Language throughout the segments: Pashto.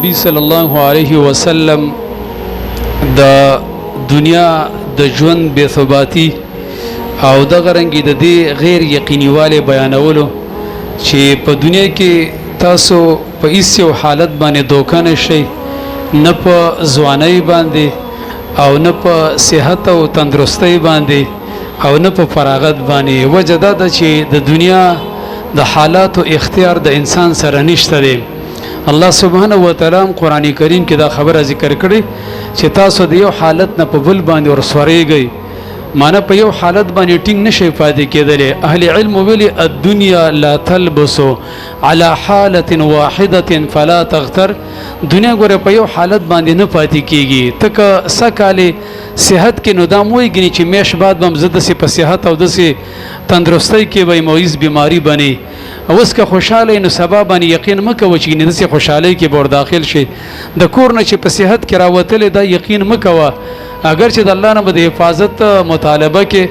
نبی صلی الله علیه وسلم د دنیا د ژوند بے ثباتی او د غرنګي د دې غیر یقینیواله بیانولو چې په دنیا کې تاسو په ایسو حالت باندې دوکه نشئ، نه په ځوانۍ باندې او نه په صحت او تندرستۍ باندې او نه په فراغت باندې. وجه دا ده چې د دنیا د حالاتو اختیار د انسان سره نشته دی. الله سبحانه و تعالی قرآن کریم کې دا خبره ذکر کړي چې تاسو د یو حالت نه په بل باندې ورسورېږئ، معنی په یو حالت باندې ټینګ نشي پاتې کېدلی. اهل علم ویلي الدنیا لا تلبسو على حالة واحدة فلا تغتر. دنیا ګوره په یو حالت باندې نه پاتې کېږي. تکه سکاله صحت کې نو دا موږي چې میش بعد بم زده سي په صحت او د سي تندرستۍ کې به مویز بیماری بني. اوس که خوشاله نو سبب باندې یقین مکوه چې نه سي خوشالۍ کې بور داخل شي. د کور نه چې په صحت کې راوتل دا یقین مکوه، اگر چې د الله نه به حفاظت مطالبه کې،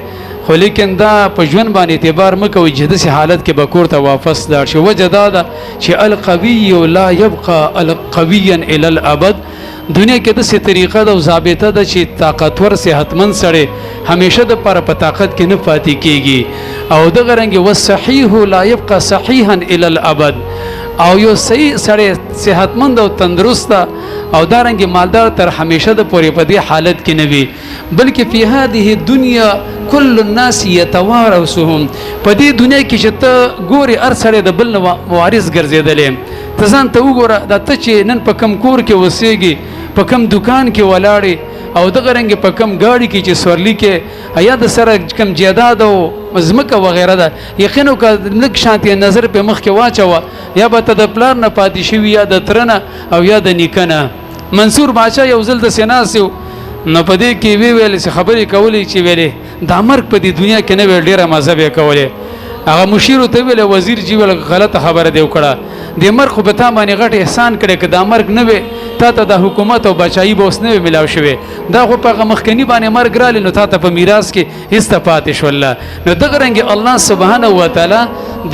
خو لیکن دا په ژوند باندې اعتبار مکوي چې د حالت کې به کور ته واپس لاړ شي. وجه دا ده چې القوي لا يبقى القويا الى الابد. دنیا کې د څه طریقه د ضابطه ده چې طاقتور صحتمند سره همیشه د پر په طاقت کې نه پاتې کیږي، او د غرنګ والصحيح لا يبقى صحيحا الى الابد. او یو صحیح سره صحتمند او تندرست او دارنګ مالدار تر همیشه د پورې په دې حالت کې نه وي، بلکې په هذه الدنيا كل الناس يتوارثهم. په دې دنیا کې چې ته ګوري ار سره د بل وارث ګرځیدلې، ته ځان ته وګوره دا ته چې نن په کم کور کې وسېږي، په کم دکان کې ولاړې، او د غرنګ په کم گاڑی کې چې سورلی کې یا د سره کم جیداد او مزمکه وغیرہ ده، یقینو که لږ شانتي نظر په مخ کې واچوه، یا به ته د پلار نه پاتې شوي یا د ترنه او یا د نیکنه. منصور باچا یو ځل د سیناسیو نو په دې کې ویل چې خبرې کولې چې ویلې دا مرګ په دې دنیا کې نه ویل ډیره مزه به کولې. هغه مشیر ته ویل وزیر جی ول غلطه خبره دی وکړه، د مرګ خو به تا باندې غټ احسان کړي که دا مرګ نه وي تا ته د حکومت او بچایي به اوس نه ملاو شوی، دا خو په مخکنی باندې مرګ رالی نو تا ته په میراث کې هیڅ پاتې شول. نو دغه رنګ الله سبحانه و تعالی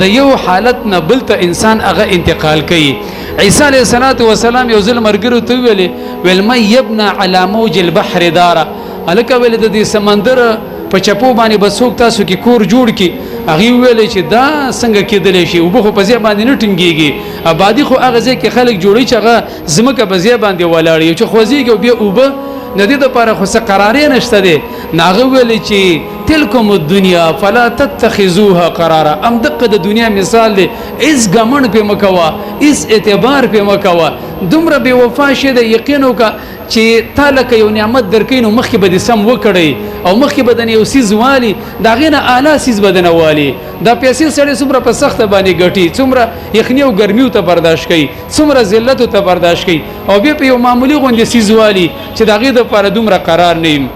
د یو حالت نه بل ته انسان هغه انتقال کوي. عیسی علیه السلام یو ځل مرګرو ته ویل مې یبنى على موج البحر دارا، الکه ویل د دې سمندر په چپو باندې بسوک تاسو کې کور جوړ کی. هغه ویل چې دا څنګه کېدلی شي، وبخو په ځای باندې نه ټینګيږي، آبادی خو هغه ځای کې خلک جوړي چې هغه زمکه په ځای باندې ولاړ چې خوځيږي او بیا اوبه ندی د پاره خو څه قرارې نشته دي. ناغه ویل چې تلکم الدنیا فلا تتخذوها قرارا. ام دغه د دنیا مثال دی، اس ګمن په مکوا، اس اعتبار په مکوا، دومره بے وفا شه د یقینو کا چې تعالی که یو نعمت درکې نو مخکې به دې سم وکړي او مخکې به د یو سیز والی دا غینه اعلی سیز بدنه والی. دا پیسې سړی څومره په سخته باندې ګټي، څومره یخنی او ګرمي ته برداشت کوي، څومره ذلت ته برداشت کوي، او بیا په یو معمولی غونډه سیز والی چې دا غي د پر دومره قرار نه.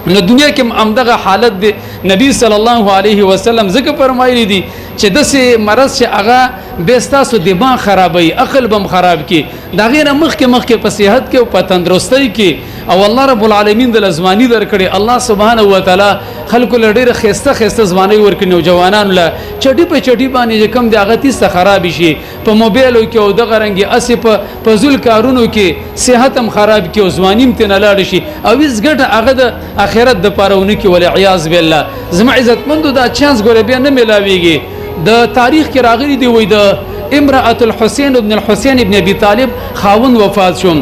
نو دنیا کې امدغه حالت دی. نبی صلی الله علیه وسلم ذکر فرمایلی دی چې دسه مرض چې هغه بیستاسو دماغ خرابوي، عقل بم خراب کی، دا غیر مخکې په صحت کې او په تندرستۍ کې. او الله رب العالمین د ازمانی درکړي، الله سبحانه و تعالی خلکو لډیر خسته ځواني ورکړي، نوجوانانو له چټي په چټي باندې کم دی هغه تیسته خراب شي، په موبایلو کې او د غرنګي اسی په ذل کارونو کې صحت هم خراب کی او ځوانیم ته نه لاړ شي، او هیڅ ګټه هغه د اخرت د پرونه کې ول عیاذ بالله. زما عزتمندو دا چانس ګوره بیا نه ملاويږي. د تاریخ کې راغلي دی وای د امرأة الحسین ابن الحسین ابن ابي طالب خاوند وفات شو،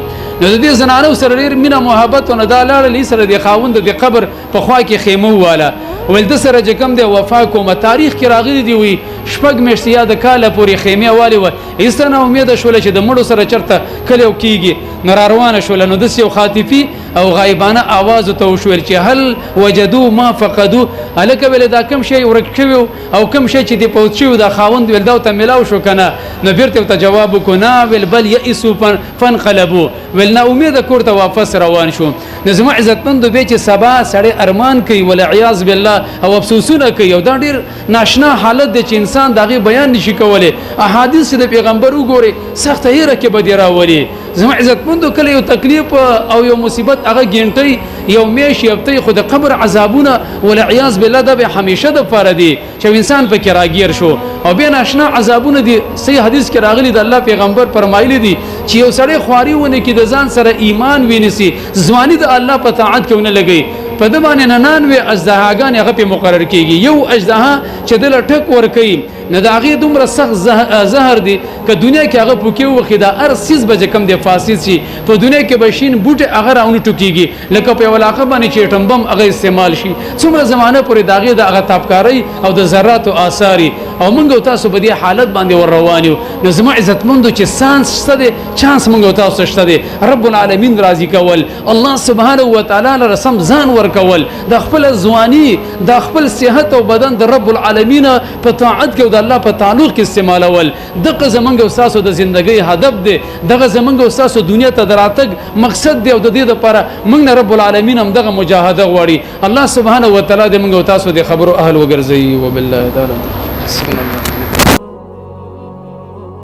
نو د دې زنانو سره ډیر مینه محبت او نه دا لاړ سره د خاوند د قبر په خوا کې خیمه واله ول د سره جکم دی وفا کوم. تاریخ کې راغلي دی وای شپږ میاشتې یا د کاله پورې خیمه والی و ایستنه امید شول چې د مړو سره چرته کله کیږي نو روانه شول. نو د یو خاطفي او غایبانه आवाज ته وشول چې هل وجدوا ما فقدوا، الکه ول دا کم شی ورک شوی او کم شی چې دی پوت شوی دا خاوند ول دا ته ملاو شو کنه. نو بیرته ته جواب کو نه ول بل یئسوا فانقلبوا، ول نه امید کوړه واپس روان شو. نظم عزتمند به چې سبا سړی ارمان کوي ول عیاذ بالله او افسوسونه کوي، او دا ډیر ناشنا حالت دی چې انسان دغه بیان نشي کولای. احادیث د پیغمبر وګوري سخت هیره کې بدی راولي. زما عزتمندو کله یو تکلیف او یو مصیبت هغه ګنټي یو میش یبتي خود قبر عذابونه ول عیاذ بالله د به همیشه د پاره دي چې انسان په کې راګیر شو، او بیا ناشنا عذابونه دي. صحیح حدیث کې راغلي د الله پیغمبر فرمایلی دي چې یو سړی خواري ونه کې د ځان سره ایمان وینسي ځواني د الله په طاعت کې ونه لګي په د باندې 99 اجدهاګان هغه په مقرر کیږي یو اجدها چې د لټک ور کوي نه دا غي دومره سخت زهر دی که دنیا کې هغه پوکي وخی دا ار سیس بجه کم دی فاسد شي په دنیا کې بشین بوټه هغه راونه ټوکیږي لکه په علاقه باندې چې ټمبم هغه استعمال شي څومره زمانه پورې داغه د هغه تابکاری او د ذرات او آثاری او موږ تاسو په دې حالت باندې ور روانیو نو زما عزتمندو چې سانس شته دي چانس موږ تاسو شته دي رب العالمین راضي کول الله سبحانه و تعالی رسم ځان ور کول د خپل ځواني د خپل صحت او بدن د رب العالمین په طاعت کې الله په تعلق کې استعمالول دغه زمونږ استاسو د ژوندۍ هدف دی دغه زمونږ استاسو دنیا ته دراتګ مقصد دی او د دې لپاره موږ رب العالمین هم دغه مجاهده غواړي الله سبحانه و تعالی دې موږ تاسو د خبرو اهل وګرځي وبالله تعالی